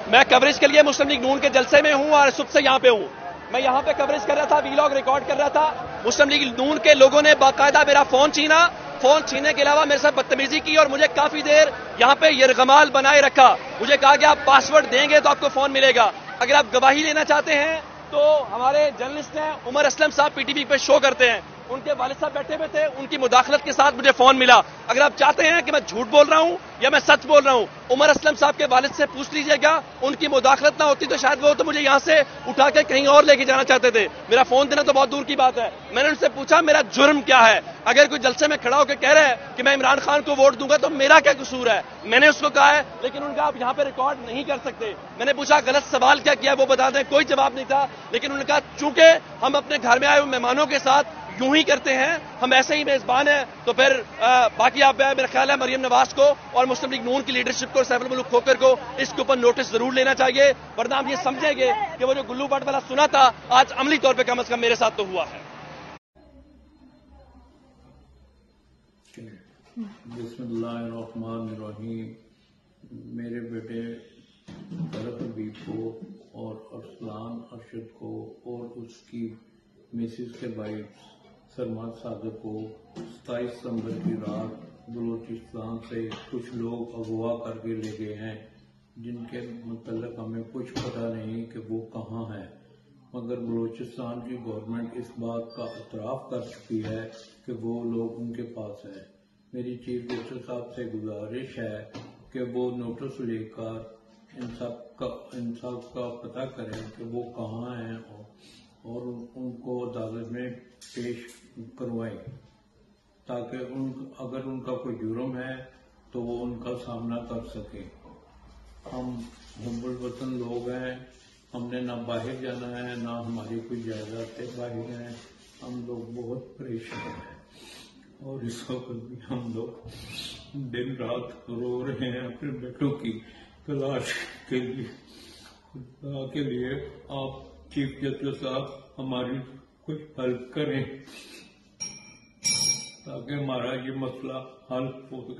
میں کوریج کے لیے مسلم لیگ نون کے جلسے میں ہوں اور صبح سے یہاں پہ ہوں. میں یہاں پہ کوریج کر رہا تھا, ویلاگ ریکارڈ کر رہا تھا. مسلم لیگ نون کے لوگوں نے باقاعدہ میرا فون چھینا, فون چھیننے کے علاوہ میرے ساتھ بدتمیزی کی اور مجھے کافی دیر یہاں پہ یرغمال بنائے رکھا. مجھے کہا کہ آپ پاسورڈ دیں گے تو آپ کو فون ملے گا. اگر آپ گواہی لینا چاہتے ہیں تو ہمارے جرنلسٹ ہیں عمر اسلم صاحب پی ٹی وی پہ شو کرتے ہیں, ان کے والد صاحب بیٹھے ہوئے تھے, ان کی مداخلت کے ساتھ مجھے فون ملا. اگر آپ چاہتے ہیں کہ میں جھوٹ بول رہا ہوں یا میں سچ بول رہا ہوں, عمر اسلم صاحب کے والد سے پوچھ لیجئے گا. ان کی مداخلت نہ ہوتی تو شاید وہ تو مجھے یہاں سے اٹھا کے کہیں اور لے کے جانا چاہتے تھے. میرا فون دینا تو بہت دور کی بات ہے. میں نے ان سے پوچھا میرا جرم کیا ہے. اگر کوئی جلسے میں کھڑا ہو کے کہہ رہا ہے کہ میں عمران خان کو ووٹ دوں گا تو میرا کیا قصور ہے. میں نے اس کو کہا ہے, لیکن ان کا آپ یہاں پہ ریکارڈ نہیں کر سکتے. میں نے پوچھا غلط سوال کیا کیا وہ بتا دیں, کوئی جواب نہیں تھا. لیکن انہوں نے کہا چونکہ ہم اپنے گھر میں آئے ہوئے مہمانوں کے ساتھ یوں ہی کرتے ہیں, ہم ایسے ہی میزبان ہیں, تو پھر باقی آپ میرا خیال ہے مریم نواز کو اور مسلم لیگ نون کی لیڈرشپ کو اور سیف الملک کھوکھر کو اس کے اوپر نوٹس ضرور لینا چاہیے, ورنہ ہم یہ سمجھیں گے کہ وہ جو گلو بٹ والا سنا تھا آج عملی طور پہ کم از کم میرے ساتھ تو ہوا ہے. بسم اللہ الرحمن الرحیم. میرے بیٹے طارق حبیب کو اور ارسلان ارشد کو اور اس کی مسز کے بھائی سرمد صادق کو 27 ستمبر کی رات بلوچستان سے کچھ لوگ اغوا کر کے لے گئے ہیں, جن کے متعلق ہمیں کچھ پتہ نہیں کہ وہ کہاں ہیں. مگر بلوچستان کی گورنمنٹ اس بات کا اعتراف کر چکی ہے کہ وہ لوگ ان کے پاس ہیں. میری چیف منسٹر صاحب سے گزارش ہے کہ وہ نوٹس لے کر ان سب کا پتہ کریں کہ وہ کہاں ہیں اور ان کو عدالت میں پیش کروائیں, تاکہ اگر ان کا کوئی جرم ہے تو وہ ان کا سامنا کر سکیں. ہم حب الوطن لوگ ہیں, ہم نے نہ باہر جانا ہے نہ ہماری کوئی جائیدادیں باہر ہیں. ہم لوگ بہت پریشان ہیں اور اس وقت بھی ہم لوگ دن رات رو رہے ہیں اپنے بیٹوں کی تلاش کے لیے. آپ چیف جسٹس صاحب ہماری کچھ ہیلپ کریں تاکہ ہمارا یہ مسئلہ حل ہو سکے.